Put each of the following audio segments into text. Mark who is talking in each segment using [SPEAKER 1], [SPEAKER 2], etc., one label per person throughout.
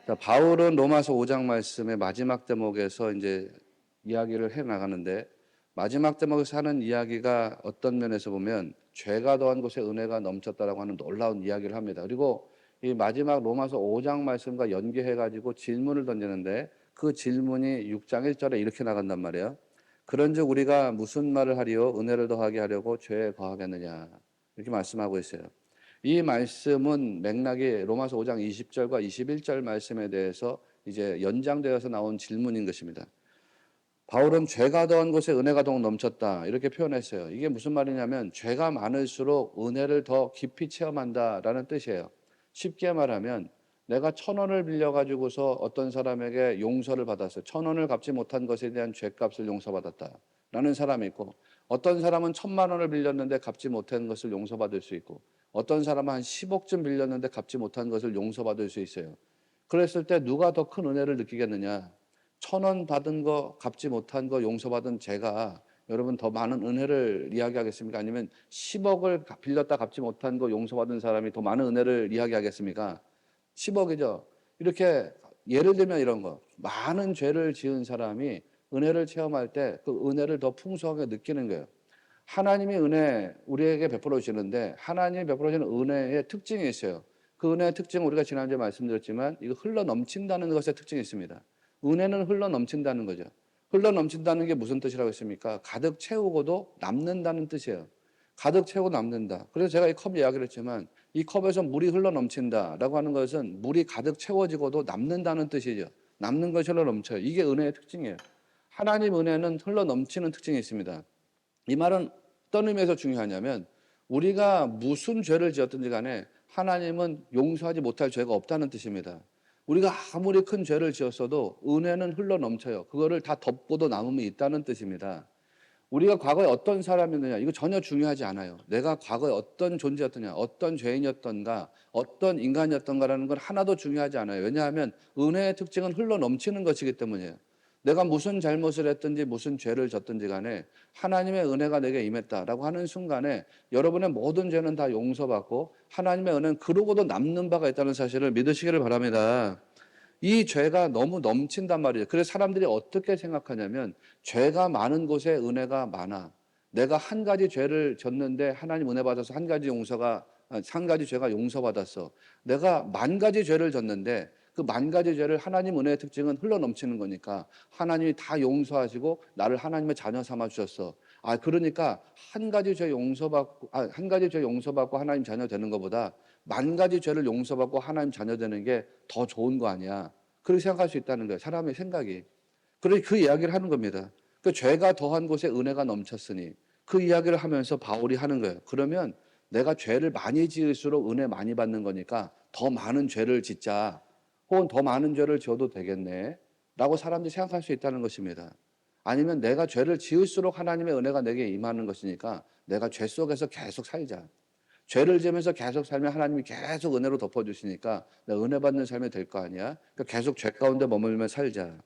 [SPEAKER 1] 자, 바울은 로마서 5장 말씀의 마지막 대목에서 이제 이야기를 해 나가는데, 마지막 대목에서 하는 이야기가 어떤 면에서 보면 죄가 더한 곳에 은혜가 넘쳤다라고 하는 놀라운 이야기를 합니다. 그리고 이 마지막 로마서 5장 말씀과 연계해 가지고 질문을 던지는데, 그 질문이 6장 1절에 이렇게 나간단 말이에요. 그런즉 우리가 무슨 말을 하리요? 은혜를 더하게 하려고 죄에 거하겠느냐? 이렇게 말씀하고 있어요. 이 말씀은 맥락이 로마서 5장 20절과 21절 말씀에 대해서 이제 연장되어서 나온 질문인 것입니다. 바울은 죄가 더한 곳에 은혜가 더욱 넘쳤다 이렇게 표현했어요. 이게 무슨 말이냐면 죄가 많을수록 은혜를 더 깊이 체험한다라는 뜻이에요. 쉽게 말하면 내가 1,000원을 빌려가지고서 어떤 사람에게 용서를 받았어요. 1,000원을 갚지 못한 것에 대한 죄값을 용서받았다라는 사람이 있고, 어떤 사람은 1,000만 원을 빌렸는데 갚지 못한 것을 용서받을 수 있고, 어떤 사람은 한 10억쯤 빌렸는데 갚지 못한 것을 용서받을 수 있어요. 그랬을 때 누가 더 큰 은혜를 느끼겠느냐? 1,000원 받은 거 갚지 못한 거 용서받은 제가 여러분 더 많은 은혜를 이야기하겠습니까? 아니면 10억을 빌렸다 갚지 못한 거 용서받은 사람이 더 많은 은혜를 이야기하겠습니까? 10억이죠. 이렇게 예를 들면 이런 거. 많은 죄를 지은 사람이 은혜를 체험할 때 그 은혜를 더 풍성하게 느끼는 거예요. 하나님이 은혜 우리에게 베풀어 주시는데, 하나님이 베풀어 주시는 은혜의 특징이 있어요. 그 은혜의 특징은 우리가 지난주에 말씀드렸지만 이거 흘러 넘친다는 것의 특징이 있습니다. 은혜는 흘러 넘친다는 거죠. 흘러 넘친다는 게 무슨 뜻이라고 했습니까? 가득 채우고도 남는다는 뜻이에요. 가득 채우고 남는다. 그래서 제가 이 컵 이야기를 했지만, 이 컵에서 물이 흘러 넘친다라고 하는 것은 물이 가득 채워지고도 남는다는 뜻이죠. 남는 것이 흘러 넘쳐요. 이게 은혜의 특징이에요. 하나님 은혜는 흘러 넘치는 특징이 있습니다. 이 말은 어떤 의미에서 중요하냐면, 우리가 무슨 죄를 지었든지 간에 하나님은 용서하지 못할 죄가 없다는 뜻입니다. 우리가 아무리 큰 죄를 지었어도 은혜는 흘러 넘쳐요. 그거를 다 덮고도 남음이 있다는 뜻입니다. 우리가 과거에 어떤 사람이었느냐 이거 전혀 중요하지 않아요. 내가 과거에 어떤 존재였느냐, 어떤 죄인이었던가, 어떤 인간이었던가라는 건 하나도 중요하지 않아요. 왜냐하면 은혜의 특징은 흘러 넘치는 것이기 때문이에요. 내가 무슨 잘못을 했든지 무슨 죄를 졌든지 간에 하나님의 은혜가 내게 임했다라고 하는 순간에 여러분의 모든 죄는 다 용서받고, 하나님의 은혜는 그러고도 남는 바가 있다는 사실을 믿으시기를 바랍니다. 이 죄가 너무 넘친단 말이에요. 그래서 사람들이 어떻게 생각하냐면, 죄가 많은 곳에 은혜가 많아. 내가 한 가지 죄를 졌는데 하나님 은혜 받아서 한 가지 죄가 용서받았어. 내가 만 가지 죄를 졌는데 그 만 가지 죄를 하나님 은혜의 특징은 흘러 넘치는 거니까 하나님이 다 용서하시고 나를 하나님의 자녀 삼아 주셨어. 그러니까 한 가지 죄 용서받고 하나님 자녀 되는 것보다 만 가지 죄를 용서받고 하나님 자녀 되는 게 더 좋은 거 아니야. 그렇게 생각할 수 있다는 거예요. 사람의 생각이. 그래서 그 이야기를 하는 겁니다. 그 죄가 더한 곳에 은혜가 넘쳤으니, 그 이야기를 하면서 바울이 하는 거예요. 그러면 내가 죄를 많이 지을수록 은혜 많이 받는 거니까 더 많은 죄를 짓자. 혹은 더 많은 죄를 지어도 되겠네. 라고 사람들이 생각할 수 있다는 것입니다. 아니면 내가 죄를 지을수록 하나님의 은혜가 내게 임하는 것이니까 내가 죄 속에서 계속 살자. 죄를 지으면서 계속 살면 하나님이 계속 은혜로 덮어주시니까 내가 은혜 받는 삶이 될 거 아니야. 그러니까 계속 죄 가운데 머물며 살자.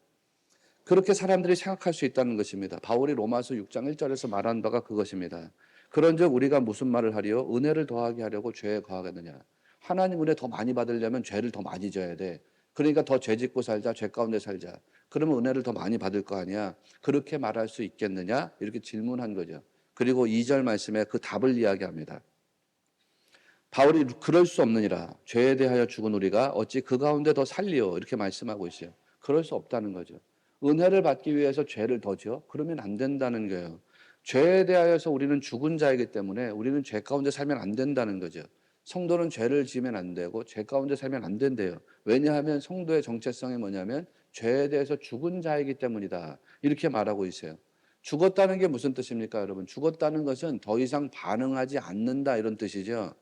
[SPEAKER 1] 그렇게 사람들이 생각할 수 있다는 것입니다. 바울이 로마서 6장 1절에서 말한 바가 그것입니다. 그런즉 우리가 무슨 말을 하리요? 은혜를 더하게 하려고 죄에 거하겠느냐. 하나님 은혜 더 많이 받으려면 죄를 더 많이 져야 돼. 그러니까 더 죄 짓고 살자, 죄 가운데 살자. 그러면 은혜를 더 많이 받을 거 아니야. 그렇게 말할 수 있겠느냐? 이렇게 질문한 거죠. 그리고 2절 말씀에 그 답을 이야기합니다. 바울이 그럴 수 없느니라. 죄에 대하여 죽은 우리가 어찌 그 가운데 더 살리요? 이렇게 말씀하고 있어요. 그럴 수 없다는 거죠. 은혜를 받기 위해서 죄를 더 지어? 그러면 안 된다는 거예요. 죄에 대하여서 우리는 죽은 자이기 때문에 우리는 죄 가운데 살면 안 된다는 거죠. 성도는 죄를 지으면 안 되고 죄 가운데 살면 안 된대요. 왜냐하면 성도의 정체성이 뭐냐면 죄에 대해서 죽은 자이기 때문이다. 이렇게 말하고 있어요. 죽었다는 게 무슨 뜻입니까, 여러분? 죽었다는 것은 더 이상 반응하지 않는다 이런 뜻이죠.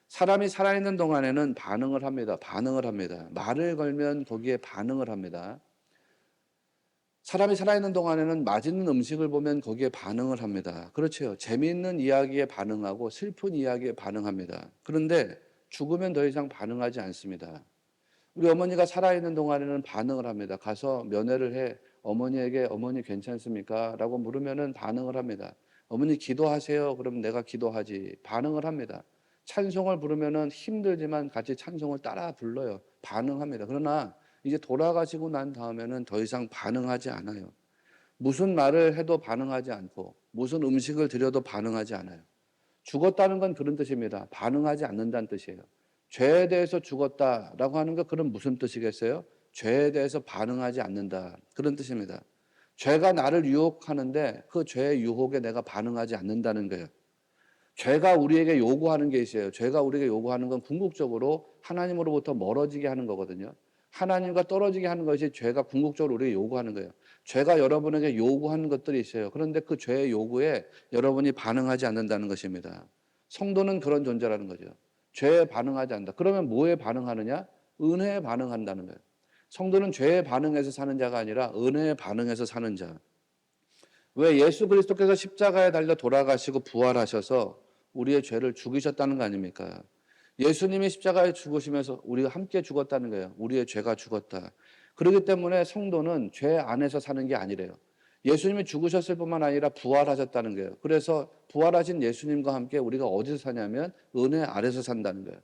[SPEAKER 1] 사람이 살아있는 동안에는 반응을 합니다. 반응을 합니다. 말을 걸면 거기에 반응을 합니다. 사람이 살아있는 동안에는 맛있는 음식을 보면 거기에 반응을 합니다. 그렇죠. 재미있는 이야기에 반응하고 슬픈 이야기에 반응합니다. 그런데 죽으면 더 이상 반응하지 않습니다. 우리 어머니가 살아있는 동안에는 반응을 합니다. 가서 면회를 해 어머니에게 어머니 괜찮습니까? 라고 물으면은 반응을 합니다. 어머니 기도하세요. 그럼 내가 기도하지. 반응을 합니다. 찬송을 부르면은 힘들지만 같이 찬송을 따라 불러요. 반응합니다. 그러나 이제 돌아가시고 난 다음에는 더 이상 반응하지 않아요. 무슨 말을 해도 반응하지 않고 무슨 음식을 드려도 반응하지 않아요. 죽었다는 건 그런 뜻입니다. 반응하지 않는다는 뜻이에요. 죄에 대해서 죽었다라고 하는 거 그럼 무슨 뜻이겠어요? 죄에 대해서 반응하지 않는다. 그런 뜻입니다. 죄가 나를 유혹하는데 그 죄의 유혹에 내가 반응하지 않는다는 거예요. 죄가 우리에게 요구하는 게 있어요. 죄가 우리에게 요구하는 건 궁극적으로 하나님으로부터 멀어지게 하는 거거든요. 하나님과 떨어지게 하는 것이 죄가 궁극적으로 우리에게 요구하는 거예요. 죄가 여러분에게 요구하는 것들이 있어요. 그런데 그 죄의 요구에 여러분이 반응하지 않는다는 것입니다. 성도는 그런 존재라는 거죠. 죄에 반응하지 않는다. 그러면 뭐에 반응하느냐? 은혜에 반응한다는 거예요. 성도는 죄에 반응해서 사는 자가 아니라 은혜에 반응해서 사는 자. 왜 예수 그리스도께서 십자가에 달려 돌아가시고 부활하셔서 우리의 죄를 죽이셨다는 거 아닙니까? 예수님이 십자가에 죽으시면서 우리가 함께 죽었다는 거예요. 우리의 죄가 죽었다. 그렇기 때문에 성도는 죄 안에서 사는 게 아니래요. 예수님이 죽으셨을 뿐만 아니라 부활하셨다는 거예요. 그래서 부활하신 예수님과 함께 우리가 어디서 사냐면 은혜 아래서 산다는 거예요.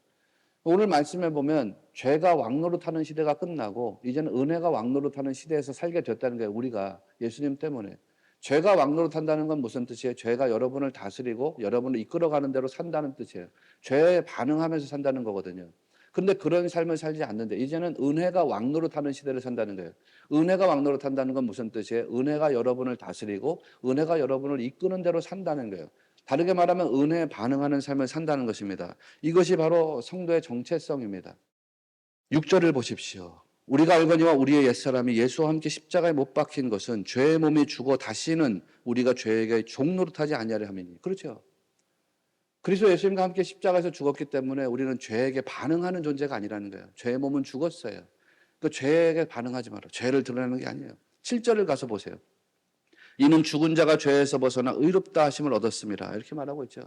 [SPEAKER 1] 오늘 말씀해 보면 죄가 왕노릇하는 시대가 끝나고 이제는 은혜가 왕노릇하는 시대에서 살게 됐다는 거예요. 우리가 예수님 때문에. 죄가 왕노릇한다는 건 무슨 뜻이에요? 죄가 여러분을 다스리고 여러분을 이끌어가는 대로 산다는 뜻이에요. 죄에 반응하면서 산다는 거거든요. 그런데 그런 삶을 살지 않는데 이제는 은혜가 왕노릇하는 시대를 산다는 거예요. 은혜가 왕노릇한다는 건 무슨 뜻이에요? 은혜가 여러분을 다스리고 은혜가 여러분을 이끄는 대로 산다는 거예요. 다르게 말하면 은혜에 반응하는 삶을 산다는 것입니다. 이것이 바로 성도의 정체성입니다. 6절을 보십시오. 우리가 알거니와 우리의 옛사람이 예수와 함께 십자가에 못 박힌 것은 죄의 몸이 죽어 다시는 우리가 죄에게 종노릇하지 아니하려 함이니. 그렇죠. 그리스도 예수님과 함께 십자가에서 죽었기 때문에 우리는 죄에게 반응하는 존재가 아니라는 거예요. 죄의 몸은 죽었어요. 그 죄에게 반응하지 마라. 죄를 드러내는 게 아니에요. 7절을 가서 보세요. 이는 죽은 자가 죄에서 벗어나 의롭다 하심을 얻었습니다. 이렇게 말하고 있죠.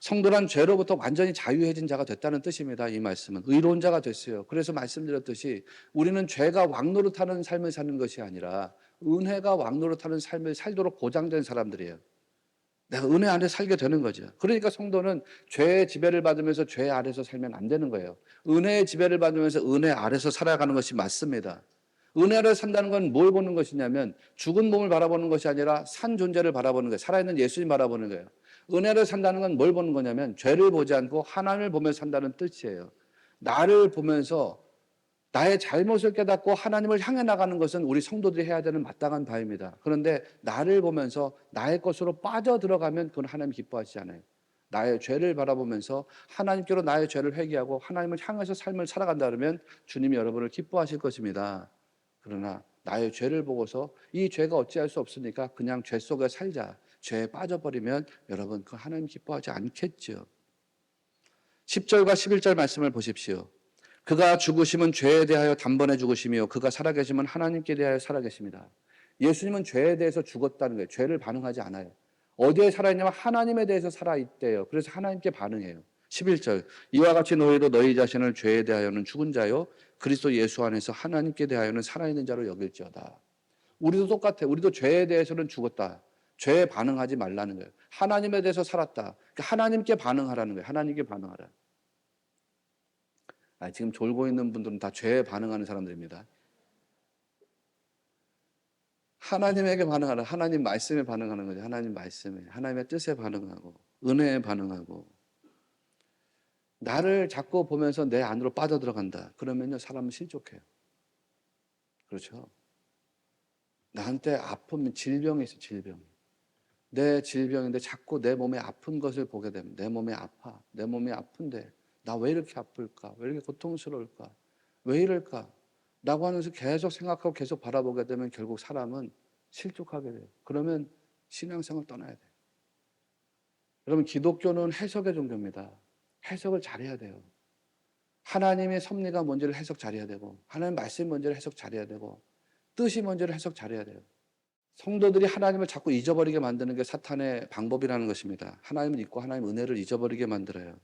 [SPEAKER 1] 성도란 죄로부터 완전히 자유해진 자가 됐다는 뜻입니다. 이 말씀은 의로운 자가 됐어요. 그래서 말씀드렸듯이 우리는 죄가 왕노릇하는 삶을 사는 것이 아니라 은혜가 왕노릇하는 삶을 살도록 보장된 사람들이에요. 내가 은혜 안에 살게 되는 거죠. 그러니까 성도는 죄의 지배를 받으면서 죄 아래서 살면 안 되는 거예요. 은혜의 지배를 받으면서 은혜 아래서 살아가는 것이 맞습니다. 은혜 아래 산다는 건 뭘 보는 것이냐면 죽은 몸을 바라보는 것이 아니라 산 존재를 바라보는 거예요. 살아있는 예수님 바라보는 거예요. 은혜를 산다는 건 뭘 보는 거냐면 죄를 보지 않고 하나님을 보면서 산다는 뜻이에요. 나를 보면서 나의 잘못을 깨닫고 하나님을 향해 나가는 것은 우리 성도들이 해야 되는 마땅한 바입니다. 그런데 나를 보면서 나의 것으로 빠져들어가면 그건 하나님 기뻐하시지 않아요. 나의 죄를 바라보면서 하나님께로 나의 죄를 회개하고 하나님을 향해서 삶을 살아간다 그러면 주님이 여러분을 기뻐하실 것입니다. 그러나 나의 죄를 보고서 이 죄가 어찌할 수 없으니까 그냥 죄 속에 살자. 죄에 빠져버리면 여러분 그 하나님 기뻐하지 않겠죠. 10절과 11절 말씀을 보십시오. 그가 죽으심은 죄에 대하여 단번에 죽으심이요 그가 살아계심은 하나님께 대하여 살아계십니다. 예수님은 죄에 대해서 죽었다는 거예요. 죄를 반응하지 않아요. 어디에 살아있냐면 하나님에 대해서 살아있대요. 그래서 하나님께 반응해요. 11절 이와 같이 너희도 너희 자신을 죄에 대하여는 죽은 자요 그리스도 예수 안에서 하나님께 대하여는 살아있는 자로 여길지어다. 우리도 똑같아요. 우리도 죄에 대해서는 죽었다. 죄에 반응하지 말라는 거예요. 하나님에 대해서 살았다. 그러니까 하나님께 반응하라는 거예요. 하나님께 반응하라. 지금 졸고 있는 분들은 다 죄에 반응하는 사람들입니다. 하나님에게 반응하라. 하나님 말씀에 반응하는 거죠. 하나님 말씀에. 하나님의 뜻에 반응하고 은혜에 반응하고 나를 자꾸 보면서 내 안으로 빠져들어간다. 그러면요 사람은 실족해요. 그렇죠. 나한테 아픔, 질병이 있어. 질병. 내 질병인데 자꾸 내 몸에 아픈 것을 보게 되면 내 몸에 아파. 내 몸이 아픈데 나 왜 이렇게 아플까? 왜 이렇게 고통스러울까? 왜 이럴까? 라고 하면서 계속 생각하고 계속 바라보게 되면 결국 사람은 실족하게 돼요. 그러면 신앙생활 떠나야 돼요. 여러분 기독교는 해석의 종교입니다. 해석을 잘해야 돼요. 하나님의 섭리가 뭔지를 해석 잘해야 되고 하나님 말씀이 뭔지를 해석 잘해야 되고 뜻이 뭔지를 해석 잘해야 돼요. 성도들이 하나님을 자꾸 잊어버리게 만드는 게 사탄의 방법이라는 것입니다. 하나님을 잊고 하나님 은혜를 잊어버리게 만들어요.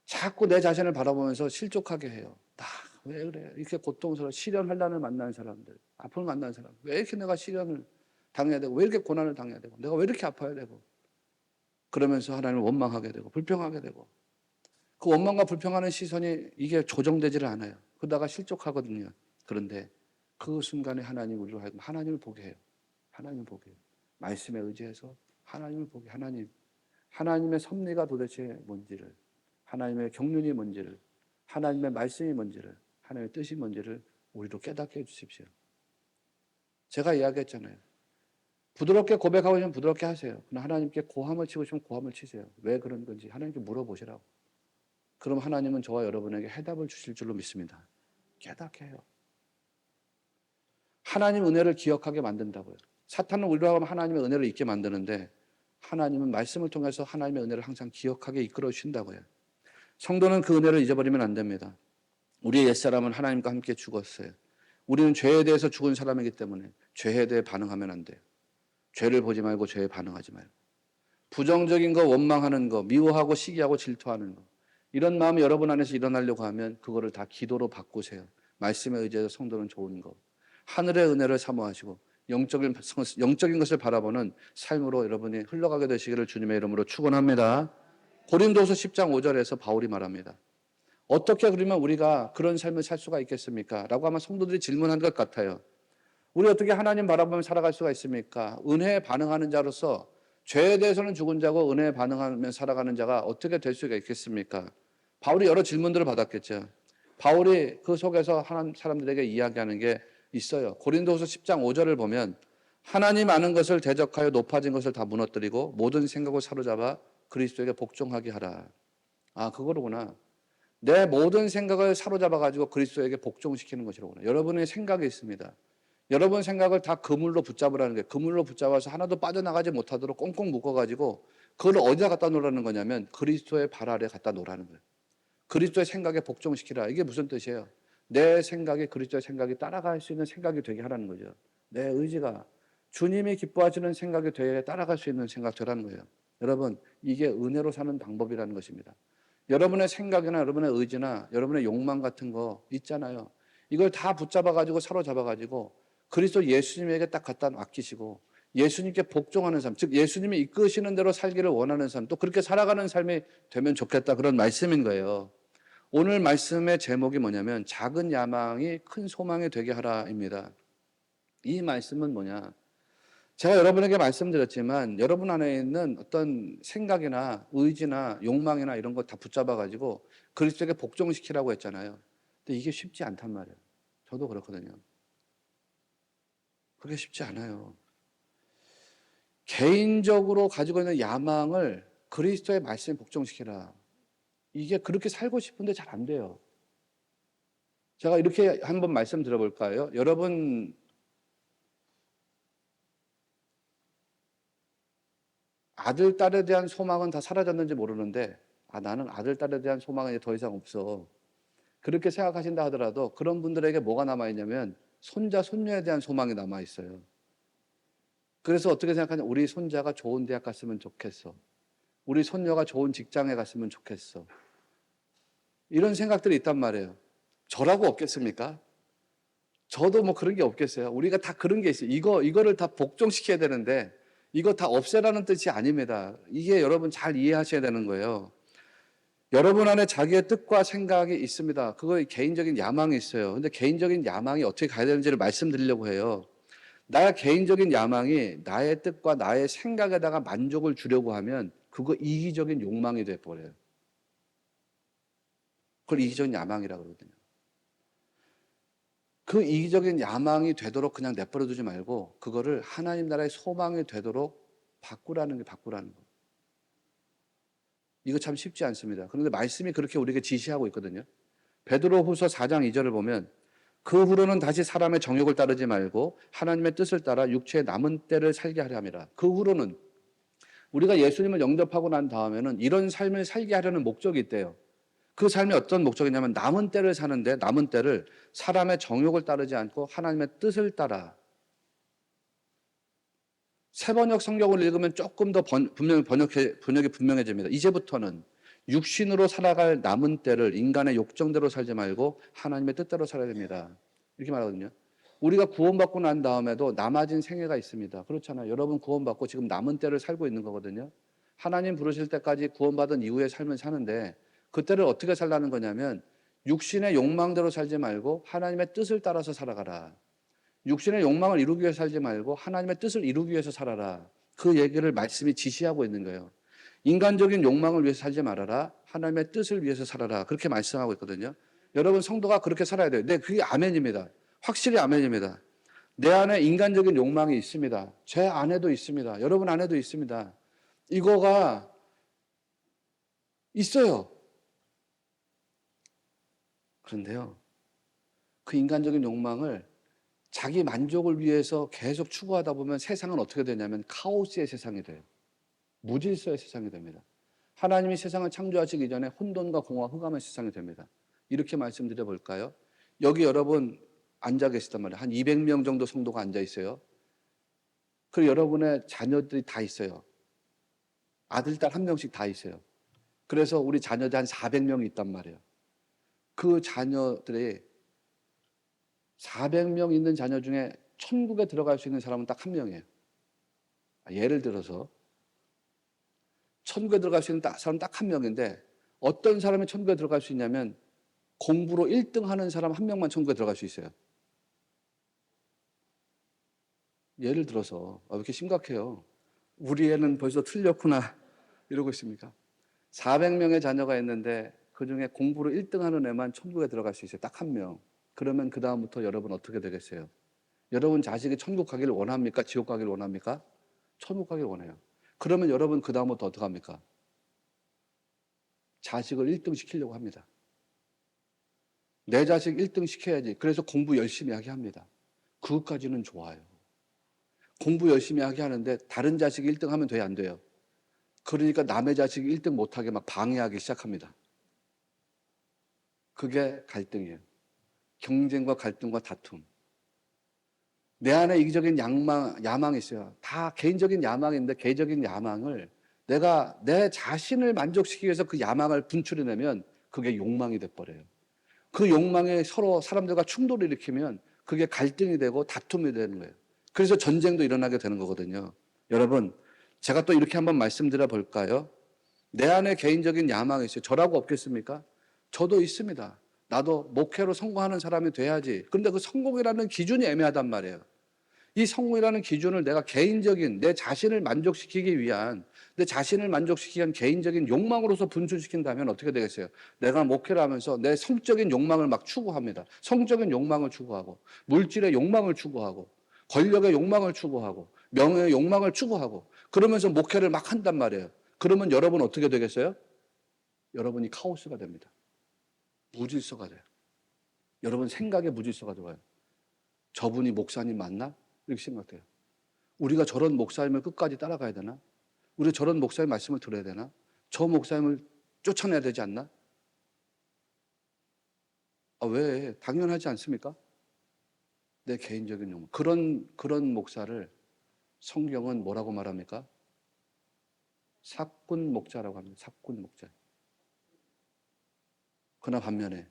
[SPEAKER 1] 자꾸 내 자신을 바라보면서 실족하게 해요. 나 왜 그래? 이렇게 고통스러워. 시련 환난을 만난 사람들, 아픔을 만난 사람. 왜 이렇게 내가 시련을 당해야 되고 왜 이렇게 고난을 당해야 되고 내가 왜 이렇게 아파야 되고 그러면서 하나님을 원망하게 되고 불평하게 되고 그 원망과 불평하는 시선이 이게 조정되지를 않아요. 그러다가 실족하거든요. 그런데 그 순간에 하나님 우리로 하여금 하나님을 보게 해요. 하나님을 보게 해요. 말씀에 의지해서 하나님을 보게, 하나님의 섭리가 도대체 뭔지를, 하나님의 경륜이 뭔지를, 하나님의 말씀이 뭔지를, 하나님의 뜻이 뭔지를 우리로 깨닫게 해주십시오. 제가 이야기했잖아요. 부드럽게 고백하고 싶으면 부드럽게 하세요. 그러나 하나님께 고함을 치고 싶으면 고함을 치세요. 왜 그런 건지 하나님께 물어보시라고. 그럼 하나님은 저와 여러분에게 해답을 주실 줄로 믿습니다. 깨닫게 해요. 하나님 은혜를 기억하게 만든다고요. 사탄은 우리로 하면 하나님의 은혜를 잊게 만드는데 하나님은 말씀을 통해서 하나님의 은혜를 항상 기억하게 이끌어 주신다고요. 성도는 그 은혜를 잊어버리면 안 됩니다. 우리의 옛사람은 하나님과 함께 죽었어요. 우리는 죄에 대해서 죽은 사람이기 때문에 죄에 대해 반응하면 안 돼요. 죄를 보지 말고 죄에 반응하지 말고. 부정적인 거, 원망하는 거, 미워하고 시기하고 질투하는 거, 이런 마음이 여러분 안에서 일어나려고 하면 그거를 다 기도로 바꾸세요. 말씀에 의지해서 성도는 좋은 거, 하늘의 은혜를 사모하시고 영적인 것을 바라보는 삶으로 여러분이 흘러가게 되시기를 주님의 이름으로 축원합니다. 고린도서 10장 5절에서 바울이 말합니다. 어떻게 그러면 우리가 그런 삶을 살 수가 있겠습니까? 라고 아마 성도들이 질문한 것 같아요. 우리 어떻게 하나님 바라보며 살아갈 수가 있습니까? 은혜에 반응하는 자로서 죄에 대해서는 죽은 자고 은혜에 반응하며 살아가는 자가 어떻게 될 수가 있겠습니까? 바울이 여러 질문들을 받았겠죠. 바울이 그 속에서 하나님 사람들에게 이야기하는 게 있어요. 고린도후서 10장 5절을 보면 하나님 아는 것을 대적하여 높아진 것을 다 무너뜨리고 모든 생각을 사로잡아 그리스도에게 복종하게 하라. 아, 그거로구나. 내 모든 생각을 사로잡아 가지고 그리스도에게 복종시키는 것이로구나. 여러분의 생각이 있습니다. 여러분 생각을 다 그물로 붙잡으라는 거예요. 그물로 붙잡아서 하나도 빠져나가지 못하도록 꽁꽁 묶어가지고 그걸 어디다 갖다 놓으라는 거냐면 그리스도의 발 아래 갖다 놓으라는 거예요. 그리스도의 생각에 복종시키라. 이게 무슨 뜻이에요? 내 생각이 그리스도의 생각이 따라갈 수 있는 생각이 되게 하라는 거죠. 내 의지가 주님이 기뻐하시는 생각이 되게 따라갈 수 있는 생각 되라는 거예요. 여러분, 이게 은혜로 사는 방법이라는 것입니다. 여러분의 생각이나 여러분의 의지나 여러분의 욕망 같은 거 있잖아요. 이걸 다 붙잡아가지고 사로잡아가지고 그리스도 예수님에게 딱 갖다 맡기시고 예수님께 복종하는 삶, 즉 예수님이 이끄시는 대로 살기를 원하는 삶, 또 그렇게 살아가는 삶이 되면 좋겠다, 그런 말씀인 거예요. 오늘 말씀의 제목이 뭐냐면 작은 야망이 큰 소망이 되게 하라입니다. 이 말씀은 뭐냐? 제가 여러분에게 말씀드렸지만 여러분 안에 있는 어떤 생각이나 의지나 욕망이나 이런 거 다 붙잡아가지고 그리스도에게 복종시키라고 했잖아요. 근데 이게 쉽지 않단 말이에요. 저도 그렇거든요. 그게 쉽지 않아요. 개인적으로 가지고 있는 야망을 그리스도의 말씀에 복종시키라. 이게 그렇게 살고 싶은데 잘 안 돼요. 제가 이렇게 한번 말씀 드려볼까요? 여러분, 아들, 딸에 대한 소망은 다 사라졌는지 모르는데, 아, 나는 아들, 딸에 대한 소망은 이제 더 이상 없어. 그렇게 생각하신다 하더라도 그런 분들에게 뭐가 남아있냐면, 손자, 손녀에 대한 소망이 남아있어요. 그래서 어떻게 생각하냐? 우리 손자가 좋은 대학 갔으면 좋겠어. 우리 손녀가 좋은 직장에 갔으면 좋겠어. 이런 생각들이 있단 말이에요. 저라고 없겠습니까? 저도 뭐 그런 게 없겠어요. 우리가 다 그런 게 있어요. 이거를 다 복종시켜야 되는데, 이거 다 없애라는 뜻이 아닙니다. 이게 여러분 잘 이해하셔야 되는 거예요. 여러분 안에 자기의 뜻과 생각이 있습니다. 그거 개인적인 야망이 있어요. 근데 개인적인 야망이 어떻게 가야 되는지를 말씀드리려고 해요. 나의 개인적인 야망이 나의 뜻과 나의 생각에다가 만족을 주려고 하면 그거 이기적인 욕망이 돼버려요. 그걸 이기적인 야망이라고 그러거든요. 그 이기적인 야망이 되도록 그냥 내버려 두지 말고 그거를 하나님 나라의 소망이 되도록 바꾸라는 거. 이거 참 쉽지 않습니다. 그런데 말씀이 그렇게 우리에게 지시하고 있거든요. 베드로후서 4장 2절을 보면 그 후로는 다시 사람의 정욕을 따르지 말고 하나님의 뜻을 따라 육체의 남은 때를 살게 하려 함이라. 그 후로는 우리가 예수님을 영접하고 난 다음에는 이런 삶을 살게 하려는 목적이 있대요. 그 삶이 어떤 목적이냐면 남은 때를 사는데 남은 때를 사람의 정욕을 따르지 않고 하나님의 뜻을 따라. 새번역 성경을 읽으면 조금 더 번역이 분명해집니다. 이제부터는 육신으로 살아갈 남은 때를 인간의 욕정대로 살지 말고 하나님의 뜻대로 살아야 됩니다. 이렇게 말하거든요. 우리가 구원받고 난 다음에도 남아진 생애가 있습니다. 그렇잖아요. 여러분 구원받고 지금 남은 때를 살고 있는 거거든요. 하나님 부르실 때까지 구원받은 이후의 삶을 사는데 그때를 어떻게 살라는 거냐면 육신의 욕망대로 살지 말고 하나님의 뜻을 따라서 살아가라. 육신의 욕망을 이루기 위해서 살지 말고 하나님의 뜻을 이루기 위해서 살아라. 그 얘기를 말씀이 지시하고 있는 거예요. 인간적인 욕망을 위해서 살지 말아라. 하나님의 뜻을 위해서 살아라. 그렇게 말씀하고 있거든요. 여러분 성도가 그렇게 살아야 돼요. 네, 그게 아멘입니다. 확실히 아멘입니다. 내 안에 인간적인 욕망이 있습니다. 제 안에도 있습니다. 여러분 안에도 있습니다. 이거가 있어요. 그런데요, 그 인간적인 욕망을 자기 만족을 위해서 계속 추구하다 보면 세상은 어떻게 되냐면 카오스의 세상이 돼요. 무질서의 세상이 됩니다. 하나님이 세상을 창조하시기 전에 혼돈과 공허와 흑암의 세상이 됩니다. 이렇게 말씀드려 볼까요? 여기 여러분 앉아 계시단 말이에요. 한 200명 정도 성도가 앉아 있어요. 그리고 여러분의 자녀들이 다 있어요. 아들, 딸 한 명씩 다 있어요. 그래서 우리 자녀들 한 400명이 있단 말이에요. 그 자녀들이 400명 있는 자녀 중에 천국에 들어갈 수 있는 사람은 딱 한 명이에요. 예를 들어서 천국에 들어갈 수 있는 사람 딱 한 명인데 어떤 사람이 천국에 들어갈 수 있냐면 공부로 1등 하는 사람 한 명만 천국에 들어갈 수 있어요. 예를 들어서 왜 이렇게 심각해요? 우리 애는 벌써 틀렸구나 이러고 있습니까? 400명의 자녀가 있는데 그중에 공부로 1등 하는 애만 천국에 들어갈 수 있어요. 딱 한 명. 그러면 그 다음부터 여러분 어떻게 되겠어요? 여러분 자식이 천국 가기를 원합니까? 지옥 가기를 원합니까? 천국 가기를 원해요. 그러면 여러분 그 다음부터 어떻게 합니까? 자식을 1등 시키려고 합니다. 내 자식 1등 시켜야지. 그래서 공부 열심히 하게 합니다. 그것까지는 좋아요. 공부 열심히 하게 하는데 다른 자식이 1등 하면 돼요, 안 돼요? 그러니까 남의 자식이 1등 못하게 막 방해하기 시작합니다. 그게 갈등이에요. 경쟁과 갈등과 다툼. 내 안에 이기적인 야망이 있어요. 다 개인적인 야망인데 개인적인 야망을 내가 내 자신을 만족시키기 위해서 그 야망을 분출해내면 그게 욕망이 돼버려요. 그 욕망에 서로 사람들과 충돌을 일으키면 그게 갈등이 되고 다툼이 되는 거예요. 그래서 전쟁도 일어나게 되는 거거든요. 여러분, 제가 또 이렇게 한번 말씀드려 볼까요? 내 안에 개인적인 야망이 있어요. 저라고 없겠습니까? 저도 있습니다. 나도 목회로 성공하는 사람이 돼야지. 그런데 그 성공이라는 기준이 애매하단 말이에요. 이 성공이라는 기준을 내가 개인적인 내 자신을 만족시키기 위한 내 자신을 만족시키기 위한 개인적인 욕망으로서 분출시킨다면 어떻게 되겠어요? 내가 목회를 하면서 내 성적인 욕망을 막 추구합니다. 성적인 욕망을 추구하고 물질의 욕망을 추구하고 권력의 욕망을 추구하고 명예의 욕망을 추구하고 그러면서 목회를 막 한단 말이에요. 그러면 여러분 어떻게 되겠어요? 여러분이 카오스가 됩니다. 무질서가 돼요. 여러분 생각에 무질서가 들어와요. 저분이 목사님 맞나? 이렇게 생각돼요. 우리가 저런 목사님을 끝까지 따라가야 되나? 우리가 저런 목사님 말씀을 들어야 되나? 저 목사님을 쫓아내야 되지 않나? 왜? 당연하지 않습니까? 내 개인적인 욕망. 그런 목사를 성경은 뭐라고 말합니까? 사꾼 목자라고 합니다. 사꾼 목자. 그러나 반면에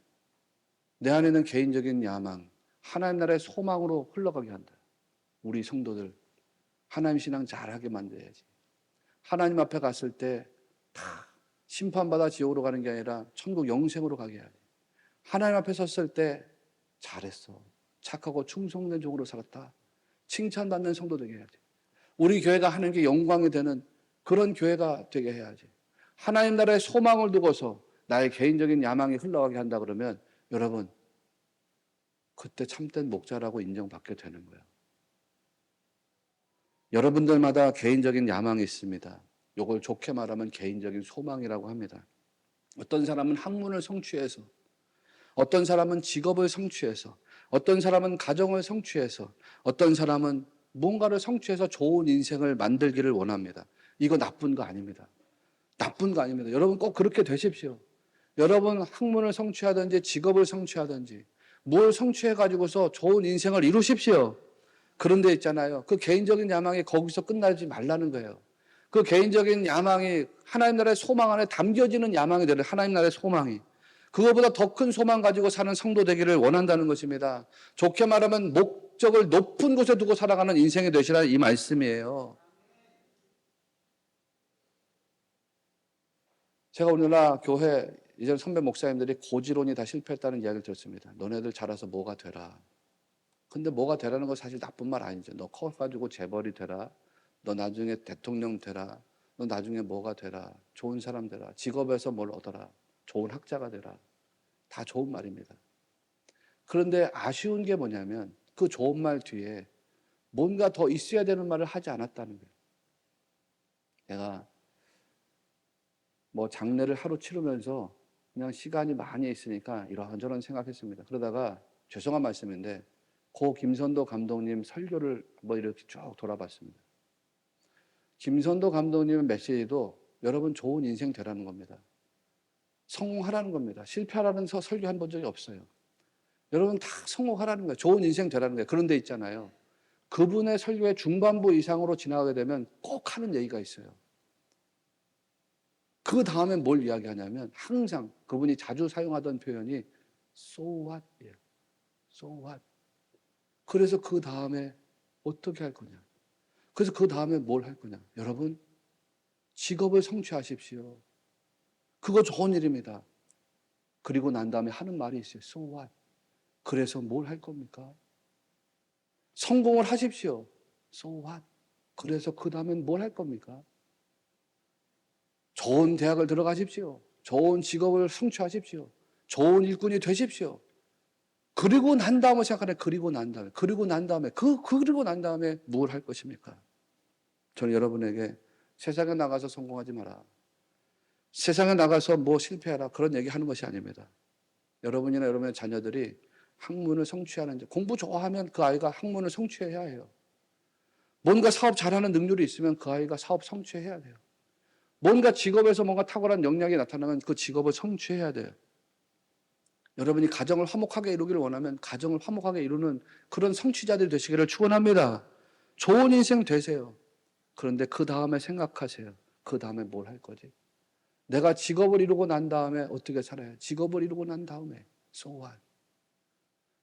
[SPEAKER 1] 내 안에는 개인적인 야망, 하나님 나라의 소망으로 흘러가게 한다. 우리 성도들 하나님 신앙 잘하게 만들어야지. 하나님 앞에 갔을 때 다 심판받아 지옥으로 가는 게 아니라 천국 영생으로 가게 해야지. 하나님 앞에 섰을 때 잘했어. 착하고 충성된 종으로 살았다. 칭찬받는 성도 되게 해야지. 우리 교회가 하나님께 영광이 되는 그런 교회가 되게 해야지. 하나님 나라의 소망을 두고서 나의 개인적인 야망이 흘러가게 한다 그러면 여러분 그때 참된 목자라고 인정받게 되는 거예요. 여러분들마다 개인적인 야망이 있습니다. 이걸 좋게 말하면 개인적인 소망이라고 합니다. 어떤 사람은 학문을 성취해서, 어떤 사람은 직업을 성취해서, 어떤 사람은 가정을 성취해서, 어떤 사람은 뭔가를 성취해서 좋은 인생을 만들기를 원합니다. 이거 나쁜 거 아닙니다. 나쁜 거 아닙니다. 여러분 꼭 그렇게 되십시오. 여러분 학문을 성취하든지 직업을 성취하든지 뭘 성취해가지고서 좋은 인생을 이루십시오. 그런데 있잖아요. 그 개인적인 야망이 거기서 끝나지 말라는 거예요. 그 개인적인 야망이 하나님 나라의 소망 안에 담겨지는 야망이 되는 하나님 나라의 소망이 그거보다 더 큰 소망 가지고 사는 성도 되기를 원한다는 것입니다. 좋게 말하면 목적을 높은 곳에 두고 살아가는 인생이 되시라는 이 말씀이에요. 제가 오늘날 교회 이전 선배 목사님들이 고지론이 다 실패했다는 이야기를 들었습니다. 너네들 자라서 뭐가 되라. 근데 뭐가 되라는 건 사실 나쁜 말 아니죠. 너 커가지고 재벌이 되라. 너 나중에 대통령 되라. 너 나중에 뭐가 되라. 좋은 사람 되라. 직업에서 뭘 얻어라. 좋은 학자가 되라. 다 좋은 말입니다. 그런데 아쉬운 게 뭐냐면 그 좋은 말 뒤에 뭔가 더 있어야 되는 말을 하지 않았다는 거예요. 내가 뭐 장례를 하루 치르면서 그냥 시간이 많이 있으니까 이런저런 생각했습니다. 그러다가 죄송한 말씀인데 고 김선도 감독님 설교를 뭐 이렇게 쭉 돌아봤습니다. 김선도 감독님의 메시지도 여러분 좋은 인생 되라는 겁니다. 성공하라는 겁니다. 실패하라는 설교 한 번 적이 없어요. 여러분 다 성공하라는 거예요. 좋은 인생 되라는 거예요. 그런데 있잖아요. 그분의 설교의 중반부 이상으로 지나가게 되면 꼭 하는 얘기가 있어요. 그 다음에 뭘 이야기하냐면 항상 그분이 자주 사용하던 표현이 So what이에요. So what. 그래서 그 다음에 어떻게 할 거냐. 그래서 그 다음에 뭘 할 거냐. 여러분 직업을 성취하십시오. 그거 좋은 일입니다. 그리고 난 다음에 하는 말이 있어요. So what. 그래서 뭘 할 겁니까? 성공을 하십시오. So what. 그래서 그 다음엔 뭘 할 겁니까? 좋은 대학을 들어가십시오. 좋은 직업을 성취하십시오. 좋은 일꾼이 되십시오. 그리고 난 다음에 생각하네. 그리고 난 다음에. 그리고 난 다음에 뭘 할 것입니까? 저는 여러분에게 세상에 나가서 성공하지 마라. 세상에 나가서 뭐 실패하라. 그런 얘기 하는 것이 아닙니다. 여러분이나 여러분의 자녀들이 학문을 성취하는, 공부 좋아하면 그 아이가 학문을 성취해야 해요. 뭔가 사업 잘하는 능률이 있으면 그 아이가 사업 성취해야 돼요. 뭔가 직업에서 뭔가 탁월한 역량이 나타나면 그 직업을 성취해야 돼요. 여러분이 가정을 화목하게 이루기를 원하면 가정을 화목하게 이루는 그런 성취자들이 되시기를 축원합니다. 좋은 인생 되세요. 그런데 그 다음에 생각하세요. 그 다음에 뭘 할 거지? 내가 직업을 이루고 난 다음에 어떻게 살아요? 직업을 이루고 난 다음에 so what?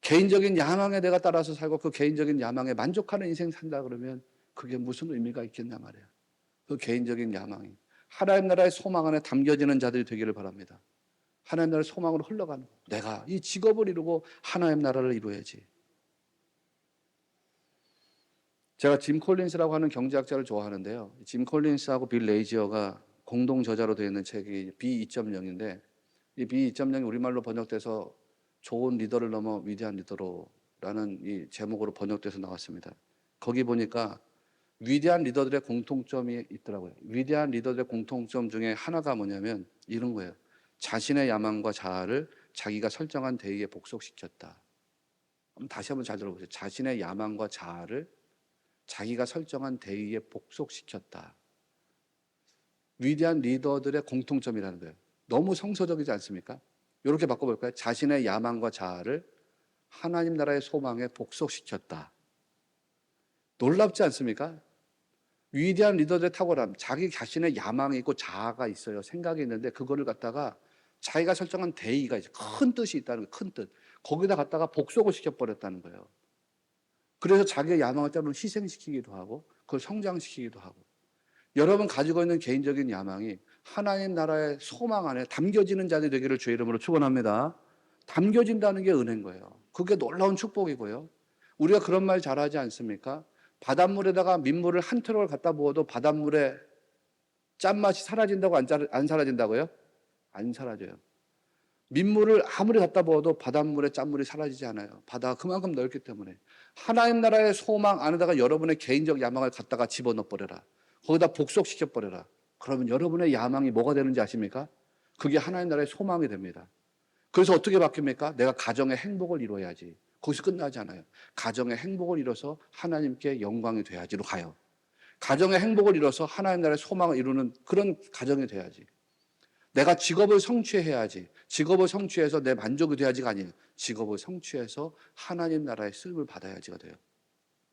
[SPEAKER 1] 개인적인 야망에 내가 따라서 살고 그 개인적인 야망에 만족하는 인생 산다 그러면 그게 무슨 의미가 있겠냐 말이에요. 그 개인적인 야망이 하나님 나라의 소망 안에 담겨지는 자들이 되기를 바랍니다. 하나님 나라의 소망으로 흘러가는 거. 내가 이 직업을 이루고 하나님 나라를 이루어야지. 제가 짐 콜린스라고 하는 경제학자를 좋아하는데요. 짐 콜린스하고 빌 레이지어가 공동 저자로 되어 있는 책이 B2.0인데 이 B2.0이 우리말로 번역돼서 좋은 리더를 넘어 위대한 리더로라는 이 제목으로 번역돼서 나왔습니다. 거기 보니까 위대한 리더들의 공통점이 있더라고요. 위대한 리더들의 공통점 중에 하나가 뭐냐면 이런 거예요. 자신의 야망과 자아를 자기가 설정한 대의에 복속시켰다. 다시 한번 잘 들어보세요. 자신의 야망과 자아를 자기가 설정한 대의에 복속시켰다. 위대한 리더들의 공통점이라는 거예요. 너무 성서적이지 않습니까? 이렇게 바꿔볼까요? 자신의 야망과 자아를 하나님 나라의 소망에 복속시켰다. 놀랍지 않습니까? 위대한 리더들의 탁월함, 자기 자신의 야망이 있고 자아가 있어요. 생각이 있는데 그거를 갖다가 자기가 설정한 대의가 있어요. 큰 뜻이 있다는 거예요. 큰 뜻. 거기다 갖다가 복속을 시켜버렸다는 거예요. 그래서 자기의 야망을 때로는 희생시키기도 하고 그걸 성장시키기도 하고 여러분 가지고 있는 개인적인 야망이 하나님 나라의 소망 안에 담겨지는 자들이 되기를 주의 이름으로 축원합니다. 담겨진다는 게 은혜인 거예요. 그게 놀라운 축복이고요. 우리가 그런 말 잘하지 않습니까? 바닷물에다가 민물을 한 트럭을 갖다 부어도 바닷물에 짠맛이 사라진다고 안 사라진다고요? 안 사라져요. 민물을 아무리 갖다 부어도 바닷물에 짠물이 사라지지 않아요. 바다가 그만큼 넓기 때문에. 하나님 나라의 소망 안에다가 여러분의 개인적 야망을 갖다가 집어넣어 버려라. 거기다 복속시켜 버려라. 그러면 여러분의 야망이 뭐가 되는지 아십니까? 그게 하나님 나라의 소망이 됩니다. 그래서 어떻게 바뀝니까? 내가 가정의 행복을 이루어야지. 거기서 끝나지 않아요. 가정의 행복을 이뤄서 하나님께 영광이 돼야지로 가요. 가정의 행복을 이뤄서 하나님 나라의 소망을 이루는 그런 가정이 돼야지. 내가 직업을 성취해야지. 직업을 성취해서 내 만족이 돼야지가 아니에요. 직업을 성취해서 하나님 나라의 쓰임을 받아야지가 돼요.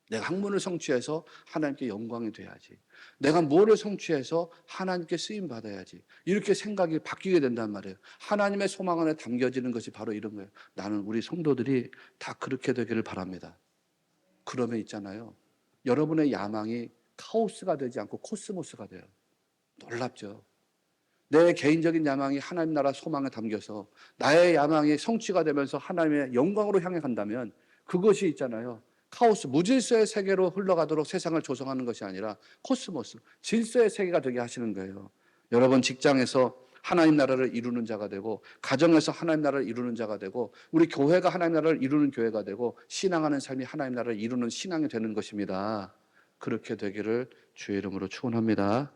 [SPEAKER 1] 내가 학문을 성취해서 하나님께 영광이 돼야지. 내가 뭐를 성취해서 하나님께 쓰임 받아야지. 이렇게 생각이 바뀌게 된단 말이에요. 하나님의 소망 안에 담겨지는 것이 바로 이런 거예요. 나는 우리 성도들이 다 그렇게 되기를 바랍니다. 그러면 있잖아요. 여러분의 야망이 카오스가 되지 않고 코스모스가 돼요. 놀랍죠. 내 개인적인 야망이 하나님 나라 소망에 담겨서 나의 야망이 성취가 되면서 하나님의 영광으로 향해 간다면 그것이 있잖아요. 카오스, 무질서의 세계로 흘러가도록 세상을 조성하는 것이 아니라 코스모스, 질서의 세계가 되게 하시는 거예요. 여러분 직장에서 하나님 나라를 이루는 자가 되고, 가정에서 하나님 나라를 이루는 자가 되고, 우리 교회가 하나님 나라를 이루는 교회가 되고, 신앙하는 삶이 하나님 나라를 이루는 신앙이 되는 것입니다. 그렇게 되기를 주의 이름으로 축원합니다.